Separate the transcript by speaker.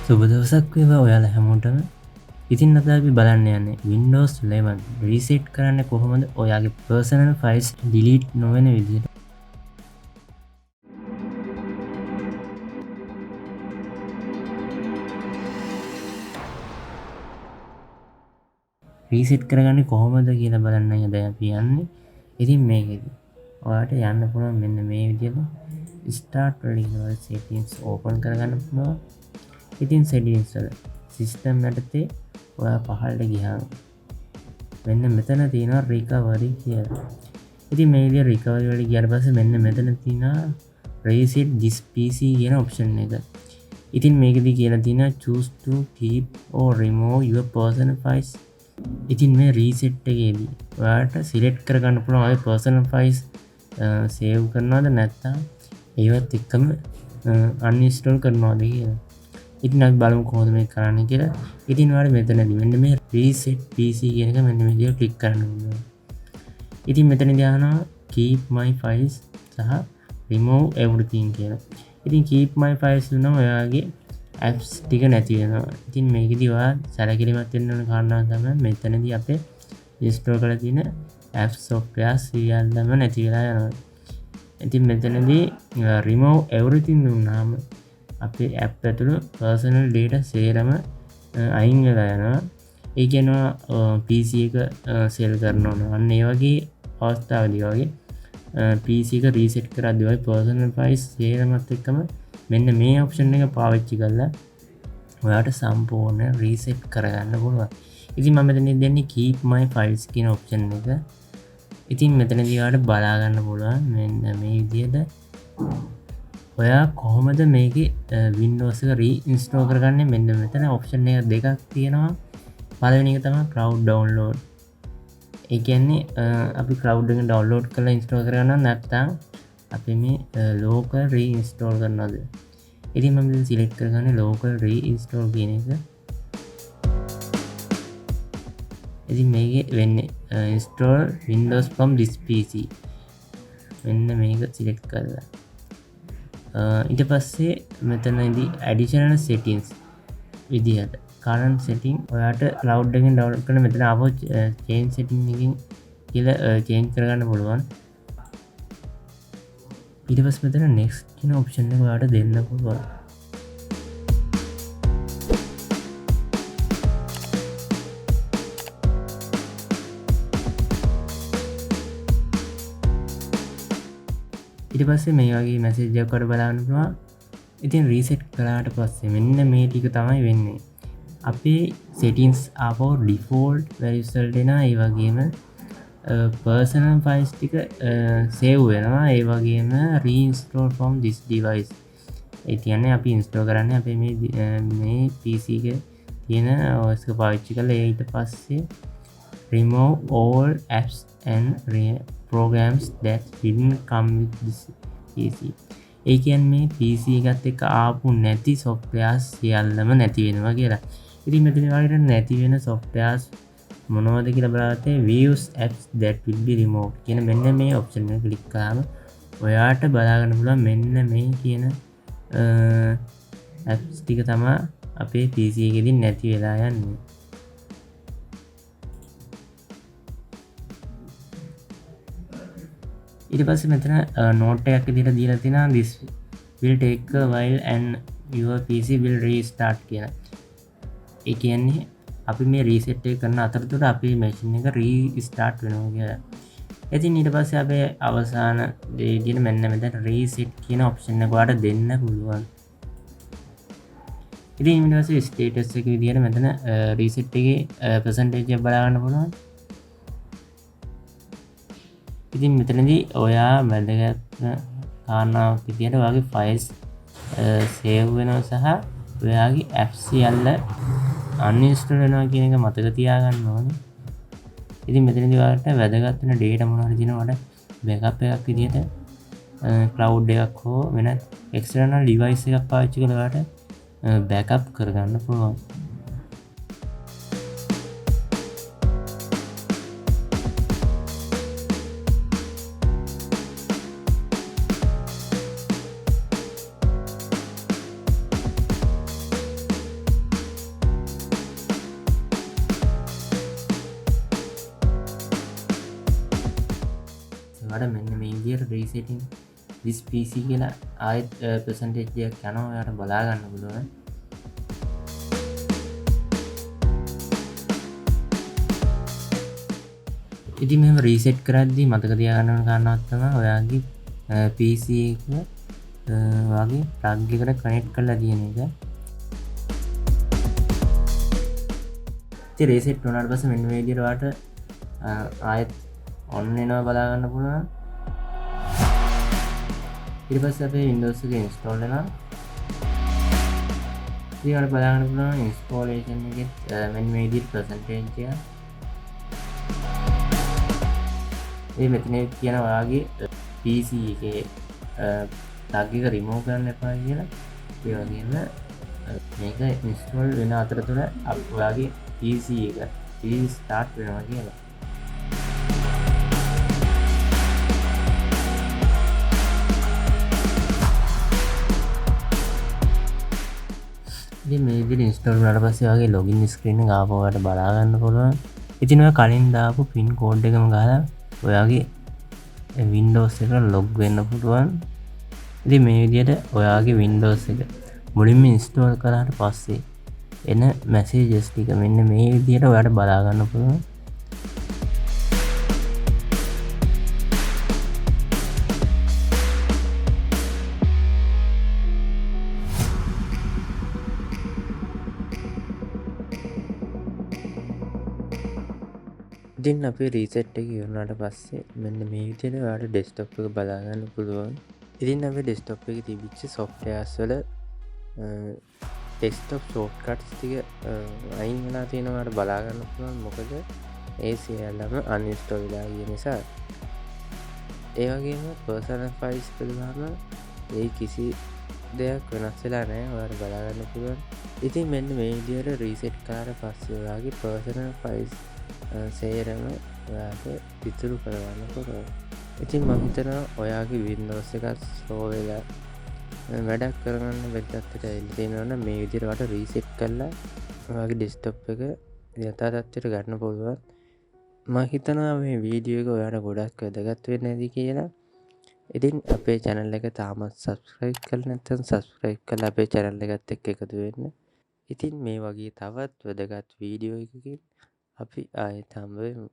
Speaker 1: සුබ දවසක් වේවා ඔයාලා හැමෝටම. ඉතින් අද අපි බලන්න යන්නේ Windows 11 රීසෙට් කරන්න කොහොමද ඔයාගේ personal files delete නොවන විදිහට. රීසෙට් කරගන්නේ කොහොමද කියලා බලන්නයි අද අපි යන්නේ. ඉතින් මේකෙදි ඔයාලට යන්න පුළුවන් මෙන්න මේ විදිහට start වලින් settings open කරගන්න පුළුවන්. ඉතින් settings වල system යටතේ ඔයා පහළට ගියාම මෙන්න මෙතන තියෙනවා recovery කියලා. ඉතින් මේ විදිහට recovery වල ගියාට පස්සේ මෙන්න මෙතන තියෙනවා reset this PC කියන option එක. ඉතින් මේකෙදි කියලා තියෙනවා choose to keep or remove your personal files. ඉතින් මේ reset එකේදී ඔයාලට select කරගන්න පුළුවන් ඔය personal files save කරනවද නැත්නම් ඒවත් එක්කම uninstall කරනවද කියලා. ඉතින් අපි බලමු කොහොමද මේක කරන්න කියලා. ඉතින් ඔයාලා මෙතනදී මෙන්න මේ reset PC කියන එක මෙන්න මේ විදිහට ක්ලික් කරන්න ඕනේ. ඉතින් මෙතනදී ආනවා keep my files සහ remove everything කියලා. ඉතින් keep my files නම් ඔයාගේ apps ටික නැති වෙනවා. ඉතින් මේකෙදී ඔයා සැලකිලිමත් වෙන්න ඕන කාරණාව තමයි මෙතනදී අපේ install කරලා තියෙන apps software සියල්ලම නැති වෙලා යනවා. ඉතින් මෙතනදී remove everything දුන්නාම අපේ app ඇතුළු personal data සේරම අයින් වෙලා යනවා. ඒ කියනවා PC එක sell කරන්න ඕන. අන්න ඒ වගේ අවස්ථාවදී වගේ PC එක reset කරද්දී ඔය personal files සේරමත් එක්කම මෙන්න මේ option එක පාවිච්චි කරලා ඔයාට සම්පූර්ණ reset කරගන්න පුළුවන්. ඉතින් මම මෙතනදී දෙන්නේ keep my files කියන option එක. ඉතින් මෙතනදී ඔයාලට බලා ගන්න පුළුවන් මෙන්න මේ විදිහට ඔයා කොහොමද මේකේ Windows එක reinstall කරගන්නේ. මෙන්න මෙතන option එක දෙකක් තියෙනවා. පළවෙනි එක තමයි cloud download. ඒ කියන්නේ අපි cloud එකෙන් download කරලා install කරගන්න නැත්නම් අපි මේ local reinstall කරනවද. ඉතින් මම දැන් select කරගන්නේ local reinstall කියන එක. ඉතින් මේකේ වෙන්නේ install Windows from this PC. මෙන්න මේක select කරලා ඊට පස්සේ මෙතනදී additional settings විදිහට current setting ඔයාට cloud එකෙන් download කරන මෙතන ආවෝ change setting එකකින් කියලා change කරගන්න පුළුවන්. ඊට පස්සේ මෙතන next කියන option එක ඔයාට දෙන්න පුළුවන්. ඊට පස්සේ මේ වගේ message එකක් වඩ බලන්න පුළුවන්. ඉතින් reset කළාට පස්සේ මෙන්න මේ ටික තමයි වෙන්නේ. අපේ settings ආපහු default values වලට එනවා. ඒ වගේම personal files ටික save වෙනවා. ඒ වගේම reinstall from this device. ඒ කියන්නේ අපි install කරන්නේ අපේ මේ PC එකේ තියෙන OS එක පාවිච්චි කරලා ඊට පස්සේ remove all apps and programs that didn't come with this PC. ඒ කියන්නේ මේ PC එකත් එක්ක ආපු නැති softwares සියල්ලම නැති වෙනවා කියලා. ඉතින් මෙතන වගේ නැති වෙන softwares මොනවද කියලා බලද්දී views apps that will be removed කියන මෙන්න මේ option එක ක්ලික් කරාම ඔයාට බලා ගන්න පුළුවන් මෙන්න මේ කියන apps ටික තමයි අපේ PC එකේදී නැති වෙලා යන්නේ. ඊට පස්සේ මෙතන note එකක් විදිහට දීලා තියෙනවා this will take a while and your PC will restart කියලා. ඒ කියන්නේ අපි මේ reset එක කරන අතරතුර අපේ machine එක restart වෙනවා කියලා. ඉතින් ඊට පස්සේ අපේ අවසාන දේ විදිහට මෙන්න මෙතන reset කියන option එක ඔයාලට දෙන්න පුළුවන්. ඉතින් ඊට පස්සේ status එක විදිහට මෙතන reset එකේ percentage එක බලා ගන්න පුළුවන්. ඉතින් මෙතනදී ඔයා වැදගත් කාරණාවක් විදිහට ඔයාගේ files save වෙනවා සහ ඔයාගේ apps සියල්ල uninstall වෙනවා කියන එක මතක තියාගන්න ඕනේ. ඉතින් මෙතනදී ඔයාලට වැදගත් වෙන data මොනවද තියෙනවද backup එකක් විදිහට cloud එකක් හෝ වෙන external device එකක් පාවිච්චි කරලා ඔයාලට backup කරගන්න පුළුවන්. ඔයාලට මෙන්න මේ විදිහට resetting this PC කියලා ආයෙත් percentage එකක් යනවා ඔයාලට බලා ගන්න පුළුවන්. ඉතින් මෙහෙම රීසෙට් කරද්දී මතක තියාගන්න ඕන කාරණාවක් තමයි ඔයාගේ PC එක ඔයාගේ plug එකට කනෙක්ට් කරලා තියෙන එක. ඉතින් රීසෙට් වුණාට පස්සේ මෙන්න මේ විදිහට ඔයාලට ආයෙත් ඔන් වෙනවා බලා ගන්න පුළුවන්. ඊට පස්සේ අපේ Windows එක install වෙනවා. ඉතින් ඔයාලට බලා ගන්න පුළුවන් installation එකේ මෙන්න මේ විදිහට percentage එක. මේ මෙතන කියන ඔයාගේ PC එකේ plug එක remove කරන්න එපා කියලා. ඒ වගේම මේක install වෙන අතරතුර ඔයාගේ PC එක restart වෙනවා කියලා. ඉතින් මේ විදිහට install වුණාට පස්සේ ඔයාගේ login screen එක ආපහු ඔයාලට බලා ගන්න පුළුවන්. ඉතින් ඔයා කලින් දාපු pin code එකම ගහලා ඔයාගේ Windows එක log වෙන්න පුළුවන්. ඉතින් මේ විදිහට ඔයාගේ Windows එක මුලින්ම install කරාට පස්සේ එන messages ටික මෙන්න මේ විදිහට ඔයාලට බලා ගන්න පුළුවන්. ඉතින් අපේ රීසෙට් එක ඉවරනාට පස්සේ මෙන්න මේ විදිහට ඔයාලට ඩෙස්ක්ටොප් එක බලා ගන්න පුළුවන්. ඉතින් අපේ ඩෙස්ක්ටොප් එකේ තිබිච්ච softwares වල desktop shortcuts ටික අයින් වෙලා තියෙනවා ඔයාලට බලා ගන්න පුළුවන්. මොකද ඒ සියල්ලම uninstall වෙලා ගිය නිසා. ඒ වගේම personal files පිළිබඳව ඒ කිසි දෙයක් වෙනස් වෙලා නැහැ ඔයාලට බලා ගන්න පුළුවන්. ඉතින් මෙන්න මේ විදිහට රීසෙට් කරාට පස්සේ ඔයාගේ personal files සේරම ඔයාට ඉතුරු කරගන්න පුළුවන්. ඉතින් මම හිතනවා ඔයාගේ Windows එකත් slow වෙලා වැඩක් කරගන්න බැරි තත්ත්වයට ඇවිල්ලා තියෙනවා නම් මේ විදිහට ඔයාලට රීසෙට් කරලා ඔයාගේ ඩෙස්ක්ටොප් එක යථා තත්ත්වයට ගන්න පුළුවන්. මම හිතනවා මේ වීඩියෝ එක ඔයාලට ගොඩක් වැදගත් වෙන්න ඇති කියලා. ඉතින් අපේ channel එක තාමත් subscribe කරලා නැත්නම් subscribe කරලා අපේ channel එකත් එක්ක එකතු වෙන්න. ඉතින් මේ වගේ තවත් වැදගත් වීඩියෝ එකකින් අපි ආයෙත් හම්බ වෙමු.